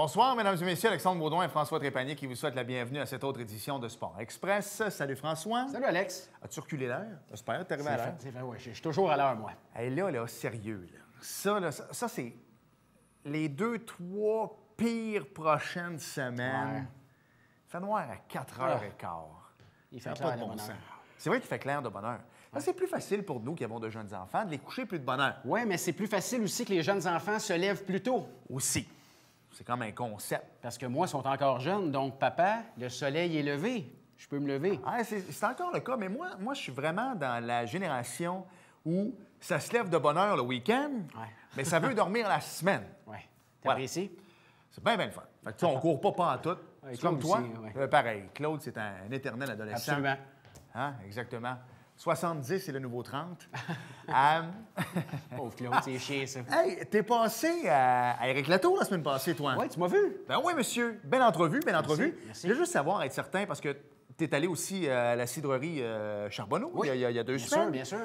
Bonsoir, mesdames et messieurs. Alexandre Baudouin et François Trépanier qui vous souhaitent la bienvenue à cette autre édition de Sport Express. Salut François. Salut Alex. As-tu reculé l'heure? J'espère. T'es arrivé à l'heure? C'est vrai, oui. Je suis toujours à l'heure, moi. Hey, là, sérieux. Là. Ça c'est les 2-3 pires prochaines semaines. Ouais. Il fait noir à 4h15. Il Ça fait n'a pas clair de de bon bonheur. sens. C'est vrai qu'il fait clair de bonheur. Là, c'est plus facile pour nous qui avons de jeunes enfants de les coucher plus de bonheur. Oui, mais c'est plus facile aussi que les jeunes enfants se lèvent plus tôt. Aussi. C'est comme un concept. Parce que moi, ils sont encore jeunes, donc papa, le soleil est levé. Je peux me lever. Ah, c'est encore le cas, mais moi, je suis vraiment dans la génération où ça se lève de bonne heure le week-end, mais ça veut dormir la semaine. Oui. Voilà. T'apprécies? C'est bien le fun. Fait que, tu sais, on court pas en tout. Ouais, C'est comme Claude toi. aussi, ouais. Pareil. Claude, c'est un éternel adolescent. Absolument. Hein? Exactement. 70, c'est le nouveau 30. Pauvre Claude, c'est chiant, ça. Hey, t'es passé à Éric Latour la semaine passée, toi. Oui, tu m'as vu? Ben oui, monsieur. Belle entrevue, belle entrevue. Merci. Je veux juste savoir, être certain, parce que tu es allé aussi à la cidrerie Charbonneau Oui. il y a 2 Bien semaines. sûr, bien sûr.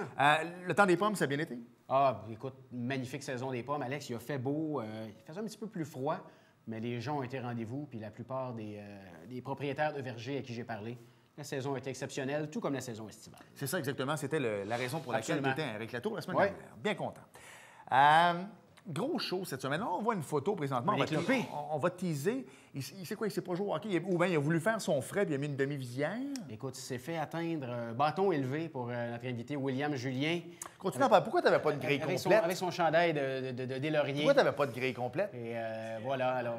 Le temps des pommes, ça a bien été? Ah, écoute, magnifique saison des pommes. Alex, il a fait beau. Il faisait un petit peu plus froid, mais les gens ont été rendez-vous, puis la plupart des propriétaires de vergers à qui j'ai parlé, la saison a été exceptionnelle, tout comme la saison estivale. C'est ça, exactement. C'était la raison pour laquelle tu Absolument. étais à Éric Latour la semaine Oui. dernière. Bien content. Gros show cette semaine. Là, on voit une photo présentement. Un éclopé. On va teaser. Il sait quoi? Il sait pas jouer au hockey. Ou bien il a voulu faire son frais puis il a mis une demi-visière. Écoute, il s'est fait atteindre un bâton élevé pour notre invité William Julien. Continue à parler. Pourquoi tu n'avais pas de grille Avec complète? avec son chandail de Deslauriers. Pourquoi tu n'avais pas de grille complète? Et voilà, alors...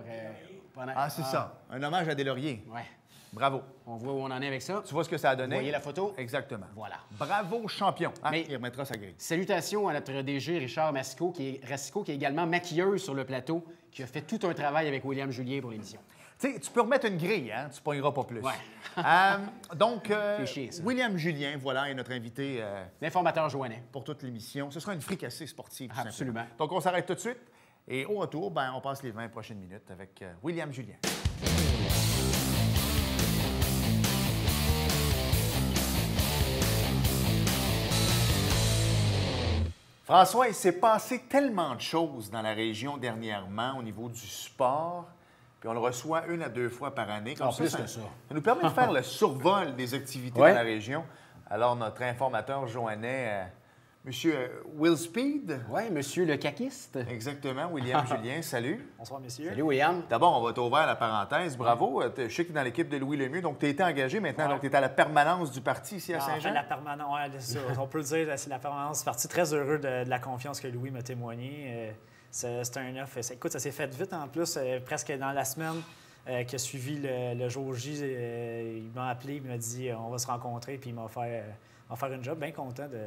pendant... Ah, c'est ça. Un hommage à Deslauriers. Ouais. Bravo. On voit où on en est avec ça. Tu vois ce que ça a donné? Vous voyez la photo? Exactement. Voilà. Bravo, champion. Ah, Mais- il remettra sa grille. Salutations à notre DG Richard Racicot, qui est également maquilleuse sur le plateau, qui a fait tout un travail avec William Julien pour l'émission. Tu sais, tu peux remettre une grille, hein? Tu ne pogneras pas plus. Ouais. Donc, C'est chiant, ça. William Julien, voilà, est notre invité L'informateur joannais. pour toute l'émission. Ce sera une fricassée sportive. tout Absolument. simplement. Donc, on s'arrête tout de suite. Et au retour, ben, on passe les 20 prochaines minutes avec William Julien. François, il s'est passé tellement de choses dans la région dernièrement au niveau du sport, puis on le reçoit 1 à 2 fois par année. Comme Ah, plus que ça. Ça nous permet de faire le survol des activités Ouais. dans la région. Alors, notre informateur joannais, M. Will Speed, Oui, monsieur le caquiste. exactement, William Julien, salut. Bonsoir, messieurs. Salut, William. D'abord, on va t'ouvrir la parenthèse. Bravo. Je sais que tu es dans l'équipe de Louis Lemieux, donc tu as été engagé maintenant. Ouais. Donc, tu es à la permanence du parti ici à En fait, Saint-Jean. la permanence, ouais, c'est ça. On peut le dire, c'est la permanence. Parti très heureux de la confiance que Louis m'a témoigné. C'est un offre. Écoute, ça s'est fait vite en plus, presque dans la semaine qui a suivi le jour J. Il m'a appelé, il m'a dit on va se rencontrer, puis il m'a offert une job. Bien content de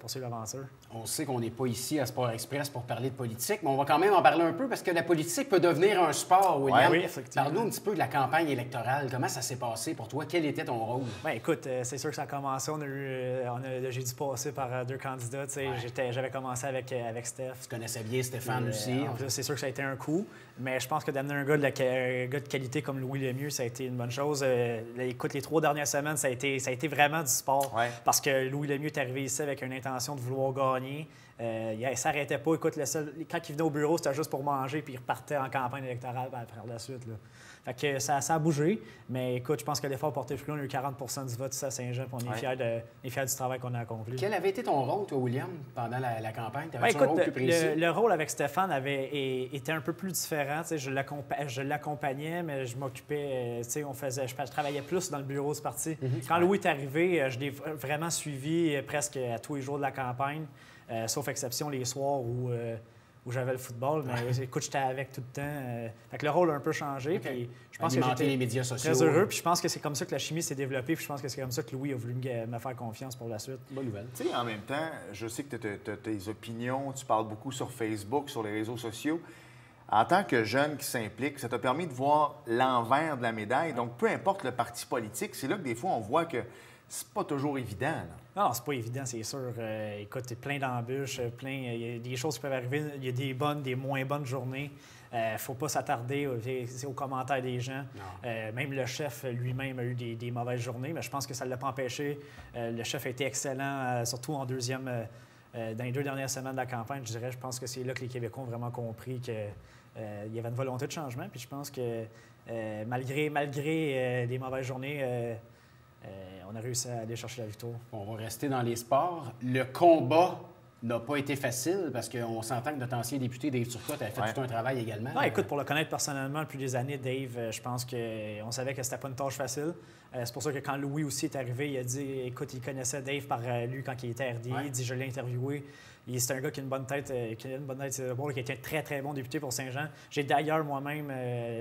poursuivre l'aventure. On sait qu'on n'est pas ici à Sport Express pour parler de politique, mais on va quand même en parler un peu parce que la politique peut devenir un sport, William. Ouais, oui, effectivement. Parle-nous un petit peu de la campagne électorale. Comment ça s'est passé pour toi? Quel était ton rôle? Bien, écoute, c'est sûr que ça a commencé. J'ai dû passer par 2 candidats. Tu sais, j'avais commencé avec Steph. Tu connaissais bien Stéphane aussi. En plus, c'est sûr que ça a été un coup, mais je pense que d'amener un gars de qualité comme Louis Lemieux, ça a été une bonne chose. Écoute, les 3 dernières semaines, ça a été vraiment du sport. Ouais. Parce que Louis Lemieux est arrivé ici avec une intention de vouloir gagner. Il ne s'arrêtait pas. Écoute, quand il venait au bureau, c'était juste pour manger, puis il repartait en campagne électorale par la suite. Là. Fait que ça a bougé, mais écoute, je pense que l'effort porté fruit. On a eu 40 du vote ici à Saint-Jean, puis on est fiers du travail qu'on a accompli. Quel avait été ton rôle, toi, William, pendant la campagne? Ben, T'avais-tu un écoute, rôle plus précis? le rôle avec Stéphane était un peu plus différent. Tu sais, je l'accompagnais, mais je m'occupais. Tu sais, je travaillais plus dans le bureau du parti. Quand Louis est arrivé, je l'ai vraiment suivi presque à tous les jours de la campagne, sauf exception les soirs où j'avais le football. Mais écoute, j'étais avec tout le temps. Fait que le rôle a un peu changé. Puis je pense que Alimenter j'étais les médias sociaux. très heureux. Puis je pense que c'est comme ça que la chimie s'est développée. Puis je pense que c'est comme ça que Louis a voulu me faire confiance pour la suite. Bonne nouvelle. Tu sais, en même temps, je sais que tu as tes opinions, tu parles beaucoup sur Facebook, sur les réseaux sociaux. En tant que jeune qui s'implique, ça t'a permis de voir l'envers de la médaille. Donc, peu importe le parti politique, c'est là que des fois, on voit que c'est pas toujours évident. Là. Non, c'est pas évident, c'est sûr. Écoute, il y a plein d'embûches, il y a des choses qui peuvent arriver. Il y a des bonnes, des moins bonnes journées. Faut pas s'attarder aux commentaires des gens. Même le chef lui-même a eu des mauvaises journées, mais je pense que ça ne l'a pas empêché. Le chef a été excellent, surtout en deuxième, dans les 2 dernières semaines de la campagne, je dirais. Je pense que c'est là que les Québécois ont vraiment compris que il y avait une volonté de changement. Puis je pense que malgré les mauvaises journées, on a réussi à aller chercher la victoire. On va rester dans les sports. Le combat n'a pas été facile parce qu'on s'entend que notre ancien député, Dave Turcotte, a fait tout un travail également. Non, écoute, pour le connaître personnellement depuis des années, Dave, je pense qu'on savait que c'était pas une tâche facile. C'est pour ça que quand Louis aussi est arrivé, il a dit, écoute, il connaissait Dave par lui quand il était RDI. Il dit, je l'ai interviewé. C'est un gars qui a une bonne tête, qui a été un très, très bon député pour Saint-Jean. J'ai d'ailleurs moi-même,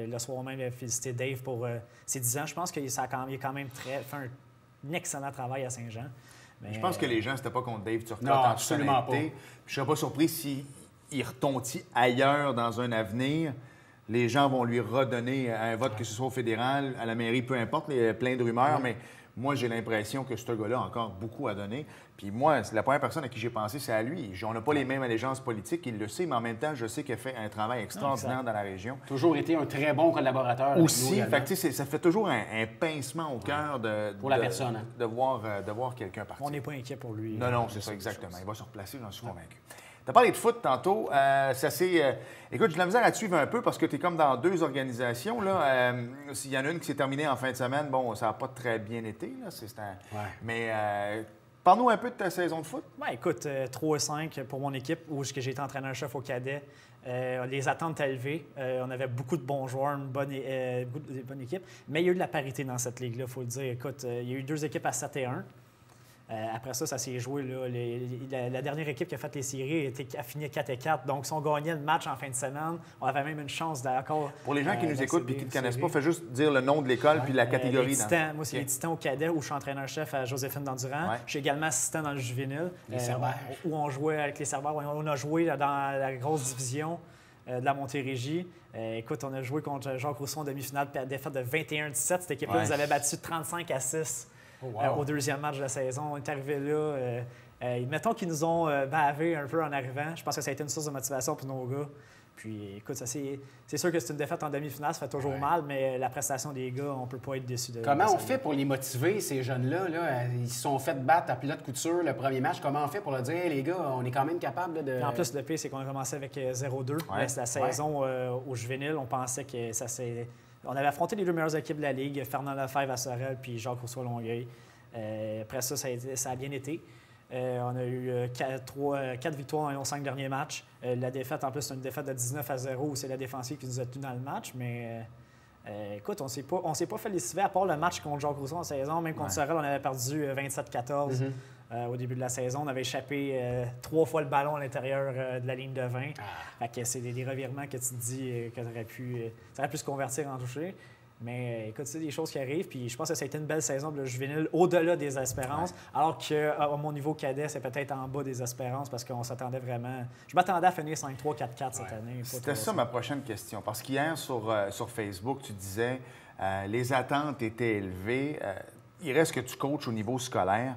le soir même, félicité Dave pour ses 10 ans. Je pense qu'il a quand même fait un excellent travail à Saint-Jean. Mais je pense que les gens, c'était pas contre Dave Turcotte. Non, absolument pas. Je ne serais pas surpris s'il retontit ailleurs dans un avenir. Les gens vont lui redonner un vote, que ce soit au fédéral, à la mairie, peu importe. Il y a plein de rumeurs, mais moi, j'ai l'impression que ce gars-là a encore beaucoup à donner. Puis moi, la première personne à qui j'ai pensé, c'est à lui. On n'a pas les mêmes allégeances politiques, il le sait, mais en même temps, je sais qu'il a fait un travail extraordinaire dans la région. Toujours été un très bon collaborateur. Aussi, ça fait toujours un pincement au cœur pour la personne, de voir quelqu'un partir. On n'est pas inquiet pour lui. Non, c'est ça, exactement. Il va se replacer, j'en suis convaincu. Tu as parlé de foot tantôt. Écoute, j'ai de la misère à te suivre un peu parce que tu es comme dans deux organisations. S'il y en a une qui s'est terminée en fin de semaine, bon, ça n'a pas très bien été. Là. Mais parle-nous un peu de ta saison de foot. Ouais, écoute, 3-5 pour mon équipe où j'ai été entraîneur-chef au cadet. Les attentes étaient élevées. On avait beaucoup de bons joueurs, une bonne équipe. Mais il y a eu de la parité dans cette ligue-là, il faut le dire. Écoute, il y a eu 2 équipes à 7-1. Après ça s'est joué. Là, la dernière équipe qui a fait les séries a fini 4-4. Donc, si on gagnait le match en fin de semaine, on avait même une chance d'accord. Pour les gens qui nous écoutent et qui ne te connaissent pas, fais juste dire le nom de l'école puis la catégorie. Moi, c'est les Titans au cadet où je suis entraîneur-chef à Joséphine d'Endurant. Je suis également assistant dans le juvénile. Les Cerbères. Où on jouait avec les Cerbères. On a joué dans la grosse division de la Montérégie. Écoute, on a joué contre Jacques Rousseau en demi-finale, puis à défaite de 21-17. Cette équipe-là nous avait battu 35-6. Au deuxième match de la saison. On est arrivé là. Mettons qu'ils nous ont bavé un peu en arrivant. Je pense que ça a été une source de motivation pour nos gars. Puis, écoute, c'est sûr que c'est une défaite en demi-finale, ça fait toujours mal, mais la prestation des gars, on ne peut pas être déçu de Comment on fait pour les motiver, ces jeunes-là? Là? Ils se sont fait battre à plat de couture le premier match. Comment on fait pour leur dire, hey, les gars, on est quand même capable de. En plus, le pire, c'est qu'on a commencé avec 0-2. C'est la saison au juvénile. On pensait que ça s'est. On avait affronté les 2 meilleures équipes de la Ligue, Fernand Lefebvre à Sorel puis Jacques Rousseau à Longueuil. Après ça, ça a bien été. On a eu 4 victoires dans les 5 derniers matchs. La défaite, en plus, c'est une défaite de 19-0 où c'est la défensive qui nous a tenus dans le match. Mais écoute, on ne s'est pas fait lessiver à part le match contre Jacques Rousseau en saison. Même contre Sorel, on avait perdu 27-14 au début de la saison. On avait échappé 3 fois le ballon à l'intérieur de la ligne de 20. Fait que c'est des revirements que tu te dis que ça aurait pu se convertir en toucher. Mais écoute, c'est des choses qui arrivent. Puis je pense que ça a été une belle saison pour le juvénile, au-delà des espérances. Alors qu'à mon niveau cadet, c'est peut-être en bas des espérances parce qu'on s'attendait vraiment. Je m'attendais à finir 5-3, 4-4 cette année. C'était ça ma prochaine question. Parce qu'hier, sur Facebook, tu disais les attentes étaient élevées. Il reste que tu coaches au niveau scolaire.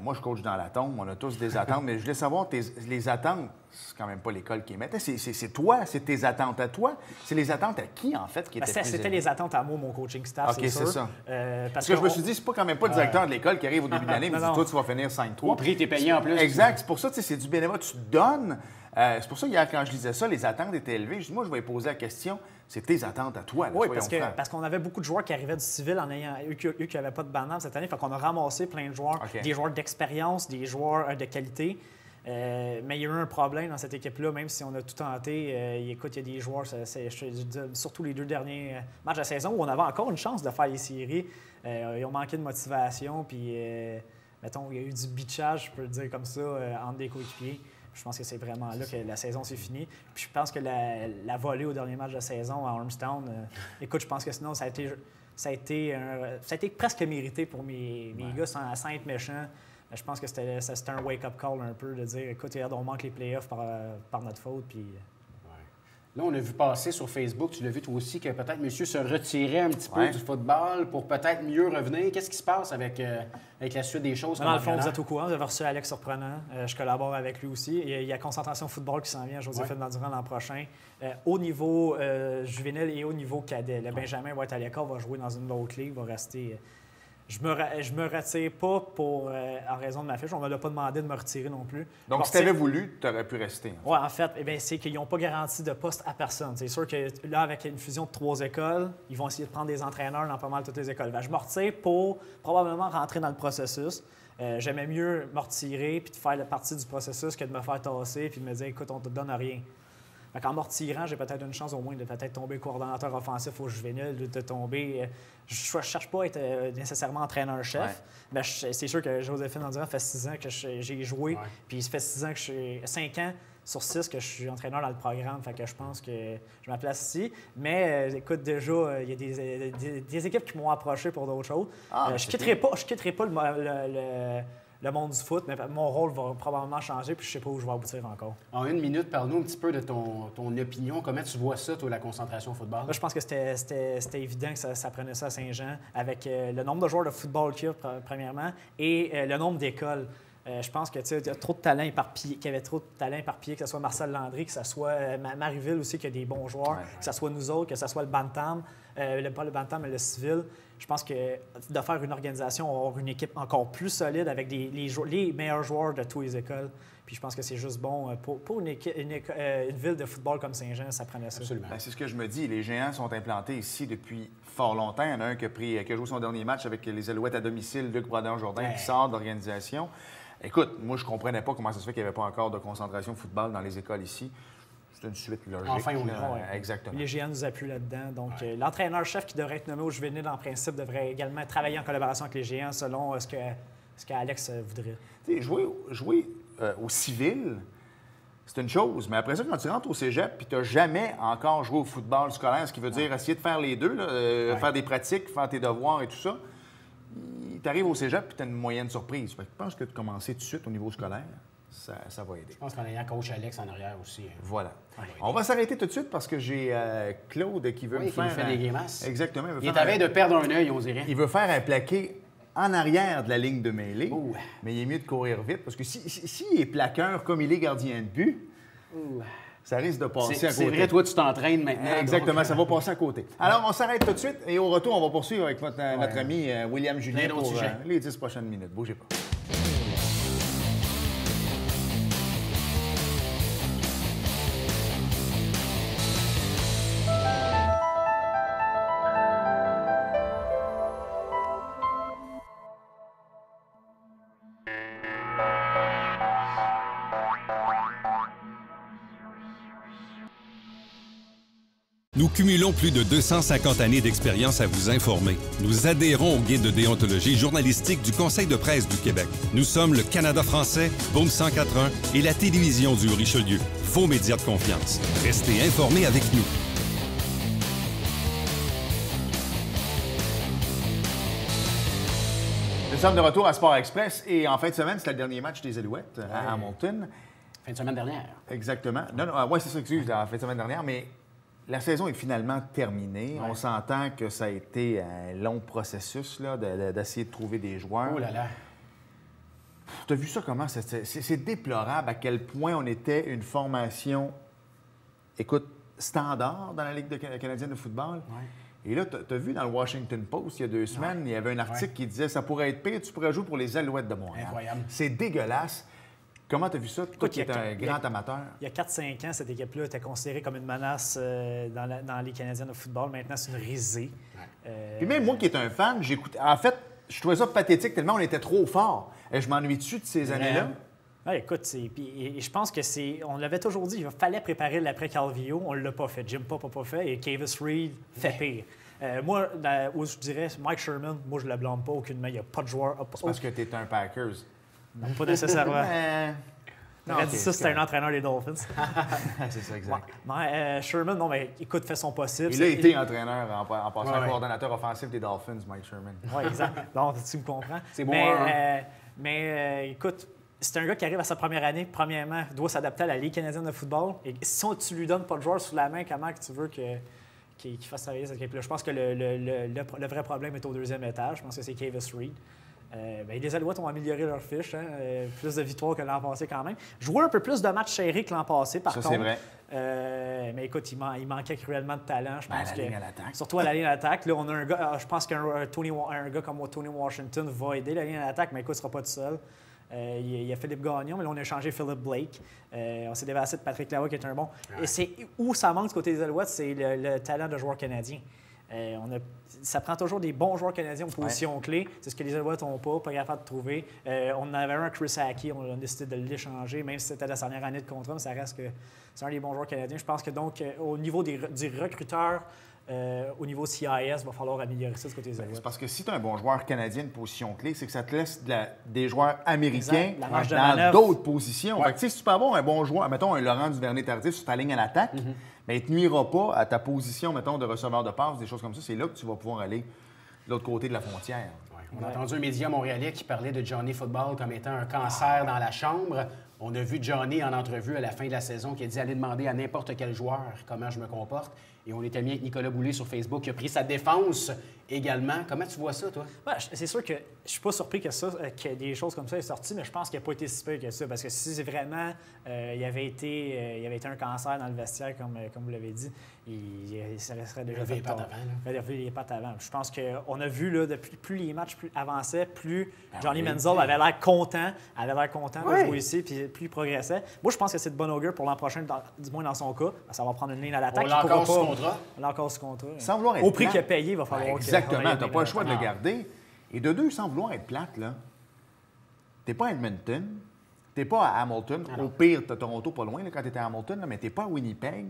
Moi, je coach dans la tombe, on a tous des attentes, mais je voulais savoir, les attentes, c'est quand même pas l'école qui émettait, c'est toi, c'est tes attentes à toi, c'est les attentes à qui, en fait, qui étaient plus C'était élevées? les attentes à moi, mon coaching staff, OK, c'est ça. Parce que je me suis dit, c'est pas quand même pas le directeur de l'école qui arrive au début de l'année, mais toi, tu vas finir 5-3. Puis tu es payé en plus. Exact, c'est pour ça, c'est du bénévolat, tu donnes. C'est pour ça, hier, quand je disais ça, les attentes étaient élevées. Je dis, moi, je vais poser la question, c'est tes attentes à toi. Là, oui, parce qu'on avait beaucoup de joueurs qui arrivaient du civil en ayant eux qui n'avaient pas de banane cette année. Fait qu'on a ramassé plein de joueurs, des joueurs d'expérience, des joueurs de qualité. Mais il y a eu un problème dans cette équipe-là, même si on a tout tenté. Écoute, il y a des joueurs, surtout les 2 derniers matchs de la saison, où on avait encore une chance de faire les séries. Ils ont manqué de motivation, puis, mettons, il y a eu du bitchage, je peux le dire comme ça, entre des coéquipiers. Je pense que c'est vraiment là que la saison s'est finie. Puis je pense que la volée au dernier match de la saison à Ormstown, écoute, je pense que sinon, ça a été presque mérité pour mes gars sans être méchant. Je pense que c'était un wake-up call un peu de dire, écoute, on manque les playoffs par notre faute. Puis... Là, on a vu passer sur Facebook, tu l'as vu toi aussi, que peut-être monsieur se retirait un petit peu du football pour peut-être mieux revenir. Qu'est-ce qui se passe avec la suite des choses? Dans le fond, vous êtes au courant, vous avez reçu Alex Surprenant. Je collabore avec lui aussi. Il y a Concentration Football qui s'en vient à Joséphine Dandurand l'an prochain. Au niveau juvénile et au niveau cadet. Le Benjamin va être à l'école, va jouer dans une autre ligue, va rester Je me retire pas en raison de ma fiche. On ne me l'a pas demandé de me retirer non plus. Donc, si tu avais voulu, tu aurais pu rester. Oui, en fait, c'est qu'ils n'ont pas garanti de poste à personne. C'est sûr que là, avec une fusion de 3 écoles, ils vont essayer de prendre des entraîneurs dans pas mal toutes les écoles. Je me retire pour probablement rentrer dans le processus. J'aimais mieux me retirer puis de faire partie du processus que de me faire tasser puis de me dire, écoute, on ne te donne rien. En me retirant, j'ai peut-être une chance au moins de peut-être tomber coordonnateur offensif au juvénile, de tomber. Je ne cherche pas à être nécessairement entraîneur-chef, mais c'est sûr que Joséphine Andiran fait 6 ans que j'ai joué, puis ça fait 6 ans que je suis 5 ans sur 6 que je suis entraîneur dans le programme, fait que je pense que je me place ici. Mais écoute, déjà, il y a des équipes qui m'ont approché pour d'autres choses. Je ne quitterai pas le monde du foot, mais mon rôle va probablement changer, puis je ne sais pas où je vais aboutir encore. En 1 minute, parle-nous un petit peu de ton opinion. Comment tu vois ça, toi, la concentration au football? Là, je pense que c'était évident que ça prenait ça à Saint-Jean, avec le nombre de joueurs de football qu'il y a, premièrement, et le nombre d'écoles. Je pense que il y a trop de talent éparpillé, qu'il y avait trop de talent éparpillé, que ce soit Marcel Landry, que ce soit Marieville aussi, qui a des bons joueurs, que ce soit nous autres, que ce soit le Bantam, pas le Bantam, mais le Civil. Je pense que de faire une organisation, avoir une équipe encore plus solide avec les meilleurs joueurs de toutes les écoles. Puis je pense que c'est juste bon pour une ville de football comme Saint-Jean, ça prenait ça. Absolument. C'est ce que je me dis. Les Géants sont implantés ici depuis fort longtemps. Il y en a un qui a joué son dernier match avec les Alouettes à domicile, Luc Brodeur-Jourdain, qui sort d'organisation. Écoute, moi, je ne comprenais pas comment ça se fait qu'il n'y avait pas encore de concentration football dans les écoles ici. C'est une suite logique. Enfin, on est exactement. Les Géants nous appuient là-dedans. Donc, l'entraîneur-chef qui devrait être nommé au juvénile, en principe, devrait également travailler en collaboration avec les Géants selon ce qu'Alex voudrait. Tu sais, jouer au civil, c'est une chose. Mais après ça, quand tu rentres au cégep puis tu n'as jamais encore joué au football scolaire, ce qui veut dire essayer de faire les deux, faire des pratiques, faire tes devoirs et tout ça, tu arrives au cégep puis tu as une moyenne surprise. Fait que je pense que de commencer tout de suite au niveau scolaire, ça va aider. Je pense qu'en ayant coach Alex en arrière aussi. Voilà. On va s'arrêter tout de suite parce que j'ai Claude qui veut me faire... Il fait des grimaces. Exactement. Il est à veille de perdre un œil, on dirait. Il veut faire un plaqué en arrière de la ligne de mêlée. Ouh. Mais il est mieux de courir vite parce que s'il est plaqueur comme il est gardien de but, ça risque de passer à côté. C'est vrai, toi, tu t'entraînes maintenant. Exactement, ça va passer à côté. Alors, on s'arrête tout de suite et au retour, on va poursuivre avec notre ami William Julien pour les 10 prochaines minutes. Bougez pas. Nous cumulons plus de 250 années d'expérience à vous informer. Nous adhérons au guide de déontologie journalistique du Conseil de presse du Québec. Nous sommes le Canada français, Boom 104.1 et la télévision du Richelieu. Vos médias de confiance. Restez informés avec nous. Nous sommes de retour à Sport Express et en fin de semaine, c'était le dernier match des Alouettes à Hamilton. Fin de semaine dernière. Exactement. Non, oui, c'est ça, excuse, la fin de semaine dernière, mais la saison est finalement terminée. On s'entend que ça a été un long processus d'essayer de trouver des joueurs. Oh là là. Tu as vu ça comment? C'est déplorable à quel point on était une formation, écoute, standard dans la Ligue canadienne de football. Ouais. Et là, tu as vu dans le Washington Post, il y a 2 semaines, il y avait un article qui disait « Ça pourrait être pire, tu pourrais jouer pour les Alouettes de Montréal. » Incroyable. C'est dégueulasse. Comment tu as vu ça, toi qui es un grand amateur? Il y a 4-5 ans, cette équipe-là était considérée comme une menace dans les Canadiens de football. Maintenant, c'est une risée. Puis même moi qui est un fan, j'écoute. En fait, je trouvais ça pathétique tellement on était trop fort. Et je m'ennuie dessus de ces années-là. Ouais, écoute, je pense que on l'avait toujours dit, il fallait préparer l'après-Calvillo. On ne l'a pas fait. Jim Pop n'a pas fait et Kavis Reed fait pire. Moi, je dirais, Mike Sherman, moi, je ne le blâme pas aucunement. Il n'y a pas de joueur. C'est parce que tu es un Packers. Non, pas nécessairement. J'aurais dit ça, c'était un entraîneur des Dolphins. C'est ça, exact. Sherman, non, mais écoute, fait son possible. Il a été entraîneur en passant coordonnateur offensif des Dolphins, Mike Sherman. Oui, exact. Donc, tu me comprends. C'est bon. Mais écoute, c'est un gars qui arrive à sa première année, premièrement, doit s'adapter à la Ligue canadienne de football. Et si tu lui donnes pas de joueur sous la main, comment tu veux qu'il fasse travailler cette équipe-là? Je pense que le vrai problème est au 2e étage. Je pense que c'est Kavis Reed. Les Alouettes ont amélioré leur fiche. Plus de victoires que l'an passé quand même. Jouer un peu plus de matchs serrés que l'an passé, par contre. C'est vrai. Mais écoute, il manquait cruellement de talent. Je pense à la ligne à l'attaque. Surtout à la ligne à l'attaque. Là, on a un gars, je pense qu'un gars comme Tony Washington va aider la ligne à l'attaque, mais écoute, il ne sera pas tout seul. Il y a Philippe Gagnon, mais là, on a changé Philip Blake. On s'est débarrassé de Patrick Lavoie, qui est un bon. Ouais. Et c'est où ça manque du côté des Alouettes, c'est le talent de joueurs canadiens. Ça prend toujours des bons joueurs canadiens en position clé. C'est ce que les Alouettes n'ont pas capable de trouver. On en avait un, Chris Hackey, on a décidé de l'échanger, même si c'était la dernière année de contrat, mais ça reste que c'est un des bons joueurs canadiens. Je pense que donc, au niveau du recruteur, au niveau CIS, il va falloir améliorer ça du côté des Alouettes. C'est parce que si tu as un bon joueur canadien de position clé, c'est que ça te laisse des joueurs américains dans d'autres positions. Ouais. Si tu peux avoir un bon joueur, mettons un Laurent Duvernay-Tardif sur ta ligne à l'attaque, bien, il ne te nuira pas à ta position, mettons, de receveur de passe, des choses comme ça. C'est là que tu vas pouvoir aller de l'autre côté de la frontière. Ouais. On a entendu un média montréalais qui parlait de Johnny Football comme étant un cancer dans la chambre. On a vu Johnny en entrevue à la fin de la saison qui a dit aller demander à n'importe quel joueur comment je me comporte. Et on était mis avec Nicolas Boulay sur Facebook qui a pris sa défense également. Comment tu vois ça, toi? Ouais, c'est sûr que je suis pas surpris que des choses comme ça aient sorti, mais je pense qu'il n'a pas été si pire que ça. Parce que si c'est vraiment il avait été un cancer dans le vestiaire, comme vous l'avez dit, ça serait déjà fait les pattes avant. Je pense qu'on a vu, là, depuis plus les matchs avançaient, plus Johnny Manziel avait l'air content de jouer ici, puis plus il progressait. Moi, je pense que c'est de bon augure pour l'an prochain, du moins dans son cas. Ça va prendre une ligne à l'attaque. On l'a encore sous contrat. On l'a encore sous contrat. Sans vouloir être au prix qu'il a payé, il va falloir exactement, tu n'as pas le choix de le garder. Et de deux, sans vouloir être plate, là, tu n'es pas à Edmonton, tu n'es pas à Hamilton. Au pire, tu as Toronto pas loin là, quand tu étais à Hamilton, là, mais tu n'es pas à Winnipeg.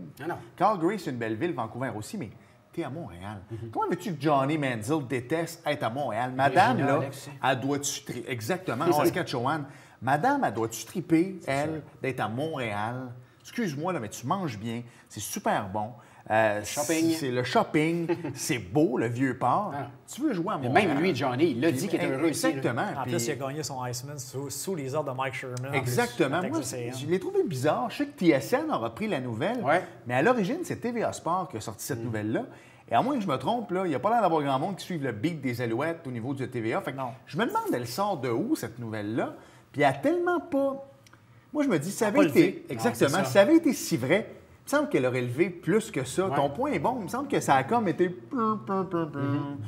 Calgary, c'est une belle ville, Vancouver aussi, mais tu es à Montréal. Comment veux-tu que Johnny Manziel déteste être à Montréal? Madame, là, elle doit-tu triper? Exactement, Saskatchewan. Madame, elle doit-tu triper, elle, d'être à Montréal? Excuse-moi, là, mais tu manges bien, c'est super bon. Shopping. C'est le shopping. C'est beau, le vieux port. Tu veux jouer à Montréal. Même lui, Johnny, il l'a dit qu'il était heureux ici. Exactement. En plus, il a gagné son Iceman sous les ordres de Mike Sherman. Exactement. Moi, je l'ai trouvé bizarre. Je sais que TSN a repris la nouvelle, mais à l'origine, c'est TVA Sport qui a sorti cette nouvelle-là. Et à moins que je me trompe, là, il n'y a pas l'air d'avoir grand monde qui suive le beat des Alouettes au niveau du TVA. Fait que je me demande, elle sort de où, cette nouvelle-là? Puis il n'y a tellement pas... Moi, je me dis, ça avait été... Exactement. Ça avait été si vrai... Il me semble qu'elle aurait levé plus que ça. Ton point est bon. Il me semble que ça a comme été...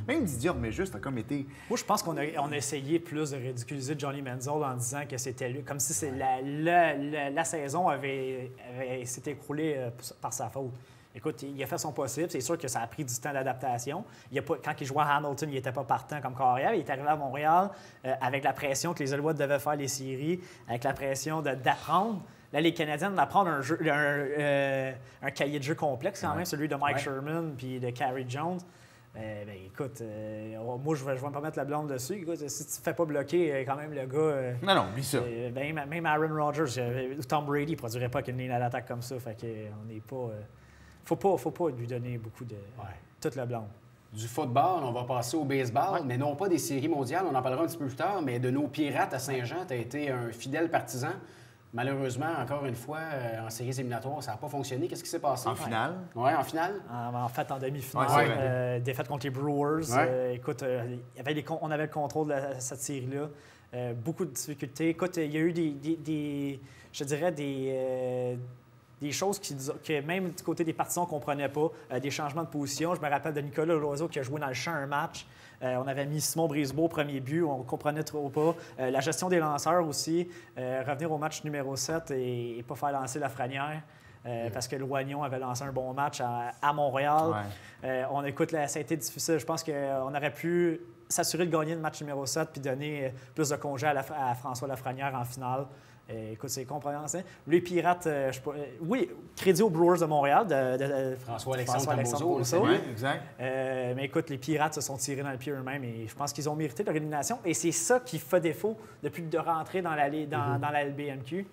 Même Didier mais juste a comme été... Moi, je pense qu'on a essayé plus de ridiculiser Johnny Manziel en disant que c'était lui, comme si la saison s'était écroulée par sa faute. Écoute, il a fait son possible. C'est sûr que ça a pris du temps d'adaptation. Quand il jouait à Hamilton, il n'était pas partant comme carrière. Il est arrivé à Montréal avec la pression que les Alouettes devaient faire les séries, avec la pression d'apprendre. Là, les Canadiens d'apprendre un cahier de jeu complexe quand même, celui de Mike Sherman puis de Carey Jones. Écoute, moi, je vais pas mettre la blonde dessus. Écoute, si tu ne te fais pas bloquer, quand même, le gars... non, oublie ça. Même Aaron Rodgers ou Tom Brady ne produirait pas qu'une ligne à l'attaque comme ça. Fait qu'on n'est pas... Faut pas lui donner beaucoup de... toute la blonde. Du football, on va passer au baseball, mais non pas des séries mondiales, on en parlera un petit peu plus tard, mais de nos Pirates à Saint-Jean, tu as été un fidèle partisan. Malheureusement, encore une fois, en séries éliminatoires, ça n'a pas fonctionné. Qu'est-ce qui s'est passé? En finale? Oui, en finale. En fait, en demi-finale. Défaite contre les Brewers. Écoute, on avait le contrôle de cette série-là. Beaucoup de difficultés. Écoute, il y a eu des choses que même du côté des partisans, on ne comprenait pas. Des changements de position. Je me rappelle de Nicolas Loiseau qui a joué dans le champ un match. On avait mis Simon Brisebois au premier but. On ne comprenait trop pas. La gestion des lanceurs aussi. Revenir au match numéro 7 et pas faire lancer Lafrenière. Parce que Loignon avait lancé un bon match à Montréal. On écoute, ça a été difficile. Je pense qu'on aurait pu s'assurer de gagner le match numéro 7 puis donner plus de congés à François Lafrenière en finale. Écoute, c'est compréhensible. Les Pirates, crédit aux Brewers de Montréal de François-Alexandre Tambourseau. Oui, exact. Mais écoute, les Pirates se sont tirés dans le pied eux-mêmes et je pense qu'ils ont mérité leur élimination. Et c'est ça qui fait défaut depuis de rentrer dans la LBMQ.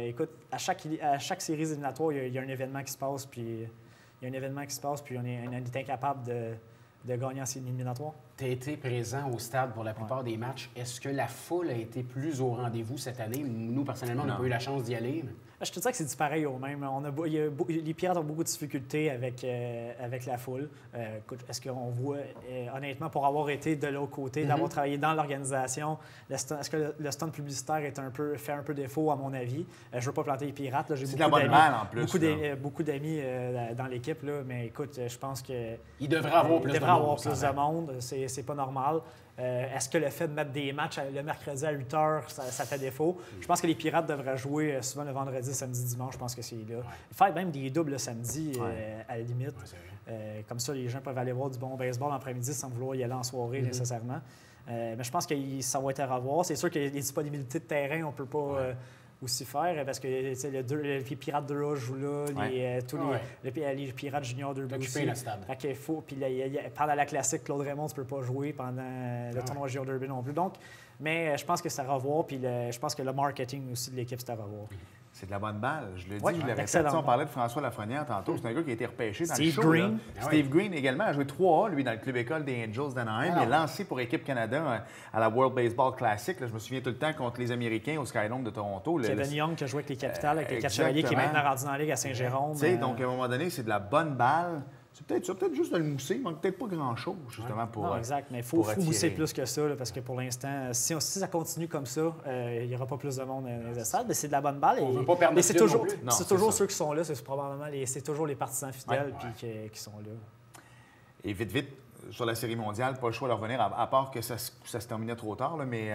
Écoute, à chaque série éliminatoire, il y a un événement qui se passe, puis on est incapable de gagner en série éliminatoire. Tu as été présent au stade pour la plupart des matchs. Est-ce que la foule a été plus au rendez-vous cette année? Nous, personnellement, on n'a pas eu la chance d'y aller. Je te dirais que c'est du pareil au même. Les Pirates ont beaucoup de difficultés avec la foule. Écoute, est-ce qu'on voit, honnêtement, pour avoir été de l'autre côté, d'avoir travaillé dans l'organisation, est-ce que le stunt publicitaire fait un peu défaut, à mon avis? Je ne veux pas planter les Pirates. Là. J'ai c'est de la bonne balle, en plus. Beaucoup d'amis dans l'équipe, là, mais écoute, je pense que... Il devrait avoir plus de monde. C'est pas normal. Est-ce que le fait de mettre des matchs le mercredi à 8 h, ça fait défaut? Je pense que les Pirates devraient jouer souvent le vendredi, samedi, dimanche. Je pense que c'est là. Faire même des doubles le samedi, à la limite. Comme ça, les gens peuvent aller voir du bon baseball l'après-midi sans vouloir y aller en soirée nécessairement. Mais je pense que ça va être à revoir. C'est sûr que les disponibilités de terrain, on ne peut pas... aussi faire, parce que les Pirates 2A jouent là, les Pirates Junior 2B aussi. Il faut. Puis pendant la classique, Claude Raymond, tu ne peux pas jouer pendant le tournoi Junior 2B non plus. Donc, mais je pense que c'est à revoir, puis je pense que le marketing aussi de l'équipe, c'est à revoir. C'est de la bonne balle. Je le dis, je le répète. On parlait de François Lafrenière tantôt. C'est un gars qui a été repêché dans Steve le show. Green. Steve Green également a joué 3A, lui, dans le club école des Angels d'Anaheim. Il est lancé pour Équipe Canada à la World Baseball Classic. Là, je me souviens tout le temps contre les Américains au Skydome de Toronto. Kevin Young qui a joué avec les Capitals, avec les 4 Chevaliers, qui est maintenant rendu dans la Ligue à Saint-Jérôme. Donc, à un moment donné, c'est de la bonne balle. Tu vas peut-être juste de le mousser. Il manque peut-être pas grand-chose, justement, pour Non, exact. Mais il faut mousser plus que ça, là, parce que pour l'instant, si ça continue comme ça, il n'y aura pas plus de monde dans les estades. Mais c'est de la bonne balle. On ne veut pas perdre mais c'est toujours ça. Ceux qui sont là. C'est probablement c'est toujours les partisans fidèles qui sont là. Et vite, sur la Série mondiale, pas le choix de revenir, à part que ça se terminait trop tard, là, mais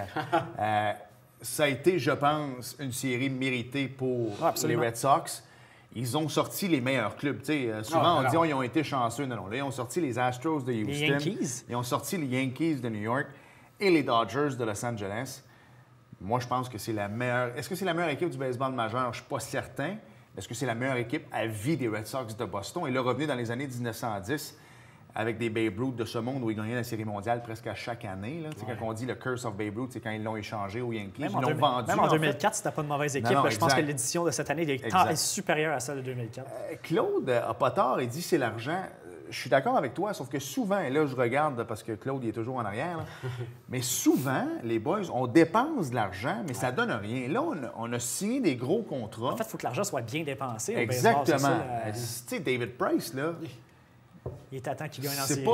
ça a été, je pense, une série méritée pour les Red Sox. Ils ont sorti les meilleurs clubs. Souvent, on dit qu'ils ont été chanceux. Non. Là, ils ont sorti les Astros de Houston. Les Yankees. Ils ont sorti les Yankees de New York et les Dodgers de Los Angeles. Moi, je pense que c'est la meilleure... Est-ce que c'est la meilleure équipe du baseball majeur? Je ne suis pas certain. Est-ce que c'est la meilleure équipe à vie des Red Sox de Boston? Et là, revenu dans les années 1910 avec des Babe Ruth de ce monde où ils gagnaient la Série mondiale presque à chaque année. Là. Quand on dit le curse of Babe Ruth, c'est quand ils l'ont échangé aux Yankees. Ils l'ont vendu. Même en 2004, c'était pas une mauvaise équipe. Non, je pense que l'édition de cette année est supérieure à celle de 2004. Claude n'a pas tort, il dit c'est l'argent. Je suis d'accord avec toi, sauf que souvent, et là je regarde parce que Claude il est toujours en arrière, là, mais souvent, les boys, on dépense de l'argent, mais ça donne rien. Là, on a signé des gros contrats. En fait, il faut que l'argent soit bien dépensé. Exactement. Tu sais, David Price, là... Il est à temps qu'il gagne en série.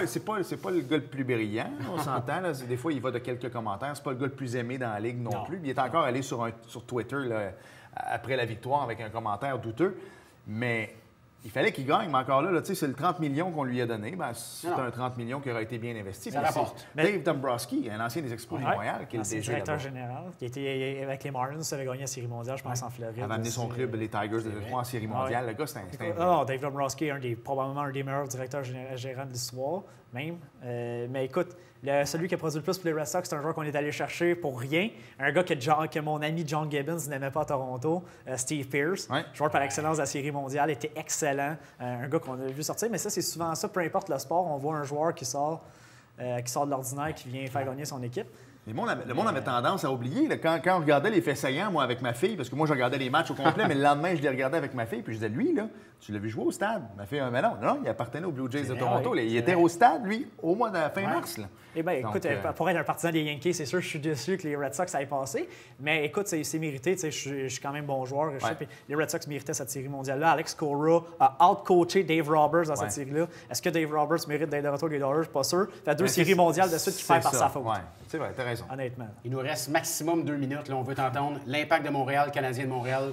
C'est pas le gars le plus brillant, on s'entend. Là. Des fois, il va de quelques commentaires. C'est pas le gars le plus aimé dans la Ligue non plus. Il est encore allé sur Twitter là, après la victoire avec un commentaire douteux. Mais il fallait qu'il gagne. Mais encore là, c'est le 30 millions qu'on lui a donné. C'est un 30 millions qui aurait été bien investi. Ça rapporte. Dave Dombrowski, un ancien des Expos de Montréal, qui est le directeur général, qui était avec les Marlins, avait gagné la Série mondiale, je pense, en Floride. Il avait amené son club, les Tigers de Détroit, en Série mondiale. Le gars, c'était un... Dave Dombrowski est probablement un des meilleurs directeurs gérants de l'histoire, même. Mais écoute, celui qui a produit le plus pour les Red Sox, c'est un joueur qu'on est allé chercher pour rien. Un gars que mon ami John Gibbons n'aimait pas à Toronto, Steve Pearce, joueur par excellence de la Série mondiale, était excellent. Un gars qu'on a vu sortir, mais ça, c'est souvent ça, peu importe le sport, on voit un joueur qui sort de l'ordinaire, qui vient faire gagner son équipe. Le monde avait tendance à oublier. Là, quand on regardait les faits saillants, moi, avec ma fille, parce que moi, je regardais les matchs au complet, mais le lendemain, je les regardais avec ma fille, puis je disais, lui, là, tu l'as vu jouer au stade? Ma fille, mais non, il appartenait aux Blue Jays de Toronto. Il était au stade, lui, au mois de fin mars. Là. Eh bien, écoute, pour être un partisan des Yankees, c'est sûr que je suis déçu que les Red Sox aient passé. Mais écoute, c'est mérité. Je suis quand même bon joueur. Les Red Sox méritaient cette série mondiale-là. Alex Cora a out-coaché Dave Roberts dans cette série-là. Est-ce que Dave Roberts mérite d'être de retour des Dodgers? Pas sûr. Il fait 2 séries mondiales de suite qui perd par sa faute. C'est vrai, t'as raison. Honnêtement. Il nous reste maximum 2 minutes. Là, on veut t'entendre. L'Impact de Montréal, Canadien de Montréal.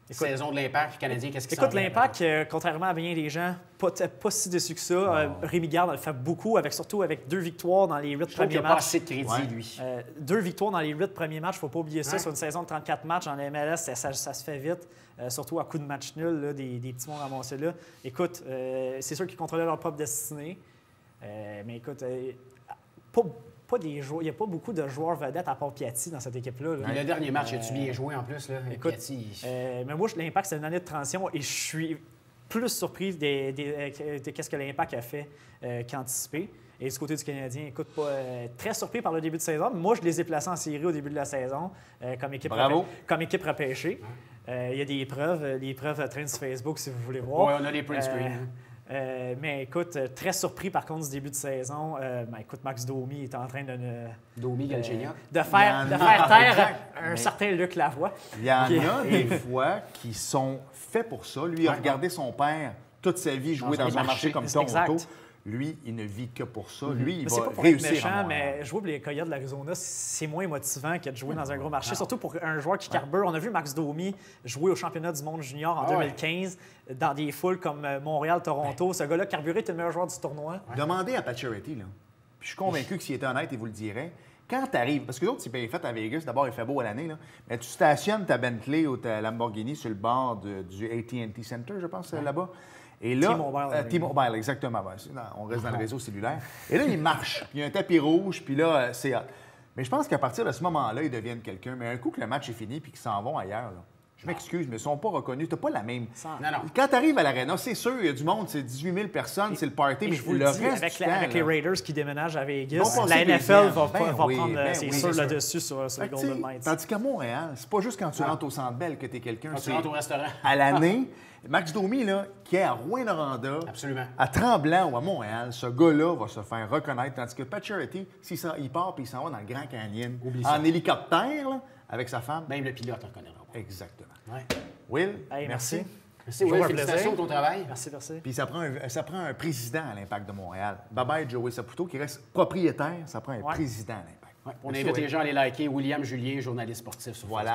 Saison de l'Impact, Canadien, qu'est-ce qui s'en vient? Écoute, l'Impact, contrairement à bien des gens, pas si déçu que ça. Rémi Garde le fait beaucoup, surtout avec 2 victoires dans les 8 premiers matchs. Pas assez de crédit, lui. 2 victoires dans les 8 premiers matchs, il ne faut pas oublier ça. Sur une saison de 34 matchs dans la MLS, ça se fait vite, surtout à coup de match nul, là, des petits mots ramassés là. Écoute, c'est sûr qu'ils contrôlaient leur propre destinée. Mais écoute, il n'y a pas beaucoup de joueurs vedettes à part Piatti dans cette équipe-là. Le dernier match, as-tu bien joué en plus? Là, écoute, Piatti... mais moi, l'Impact, c'est une année de transition et je suis plus surpris de qu'est-ce que l'Impact a fait qu'anticipé. Et du côté du Canadien, écoute, très surpris par le début de saison. Moi, je les ai placés en série au début de la saison comme équipe repêchée. Il y a des preuves. Les preuves traînent sur Facebook si vous voulez voir. Oui, on a les print screens. Mais écoute, très surpris par contre du début de saison. Écoute, Max Domi est en train de faire taire un certain Luc Lavoie. Il y en a des fois qui sont faits pour ça. Lui, il a regardé son père toute sa vie jouer dans un marché comme Toronto. Exact. Lui, il ne vit que pour ça. Lui, il Mais va c'est pas pour réussir. être méchant, mais jouer pour les Coyotes de l'Arizona, c'est moins motivant que de jouer dans un gros marché, surtout pour un joueur qui carbure. On a vu Max Domi jouer au championnat du monde junior en 2015 dans des foules comme Montréal-Toronto. Ce gars-là, carburé, était le meilleur joueur du tournoi. Demandez à Pacioretty, là. Puis je suis convaincu que s'il était honnête, il vous le dirait. Quand tu arrives, parce que l'autre, c'est bien fait à Vegas, d'abord, il fait beau à l'année, là, mais tu stationnes ta Bentley ou ta Lamborghini sur le bord du AT&T Center, je pense, là-bas. Et là, T-Mobile, exactement. On reste dans le réseau cellulaire. Et là, il marche. Puis il y a un tapis rouge, puis là, c'est hot. Mais je pense qu'à partir de ce moment-là, ils deviennent quelqu'un. Mais un coup que le match est fini puis qu'ils s'en vont ailleurs, là, je m'excuse, mais ils ne sont pas reconnus. Tu n'as pas la même. Non. Quand tu arrives à l'aréna, c'est sûr, il y a du monde, c'est 18 000 personnes, c'est le party, mais je vous le le dis, reste. avec les Raiders qui déménagent à Vegas, Vont la passer NFL deuxième. va Ben prendre, oui, c'est c'est sûr, sûr. le dessus sur les Golden Knights. Tandis qu'à Montréal, c'est pas juste quand tu rentres au Centre Bell que tu es quelqu'un. Quand tu rentres au restaurant. À l'année, Max Domi, là, qui est à Rouyn-Noranda, Absolument. à Tremblant ou à Montréal, ce gars-là va se faire reconnaître. Tandis que Pacioretty, il part puis il s'en va dans le Grand Canyon, en hélicoptère, là, avec sa femme. Même le pilote ne reconnaîtra pas. Exactement. Ouais. Will, Hey, merci. Merci, Will. Félicitations pour ton travail. Merci. Puis ça prend un président à l'Impact de Montréal. Bye-bye, Joey Saputo, qui reste propriétaire. Ça prend un président à l'Impact. Ouais, on Merci, invite Will. les gens à aller liker William Julien, journaliste sportif sur Voilà.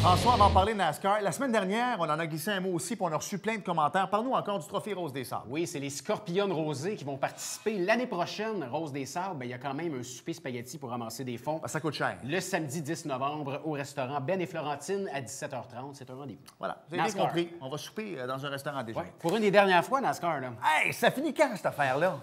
François, on va en parler de NASCAR. La semaine dernière, on en a glissé un mot aussi, puis on a reçu plein de commentaires. Parle-nous encore du Trophée Rose des Sables. Oui, c'est les Scorpionnes Rosées qui vont participer l'année prochaine. Rose des Sables, il y a quand même un souper spaghetti pour ramasser des fonds. Ça coûte cher. Le samedi 10 novembre au restaurant Ben et Florentine à 17h30. C'est un rendez-vous. Voilà, vous avez bien NASCAR. compris. On va souper dans un restaurant déjà. Ouais. Pour une des dernières fois, NASCAR, là. Hey, ça finit quand, cette affaire-là?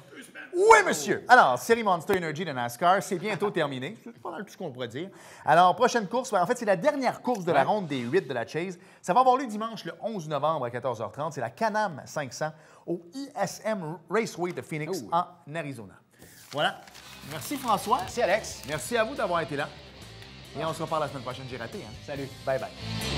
Oui, monsieur! Alors, série Monster Energy de NASCAR, c'est bientôt terminé. C'est pas mal tout ce qu'on pourrait dire. Alors, prochaine course, en fait, c'est la dernière course de la ronde des 8 de la Chase. Ça va avoir lieu dimanche, le 11 novembre à 14h30. C'est la Can-Am 500 au ISM Raceway de Phoenix, en Arizona. Voilà. Merci, François. Merci, Alex. Merci à vous d'avoir été là. Et on se reparle la semaine prochaine. J'ai raté, hein? Salut. Bye-bye.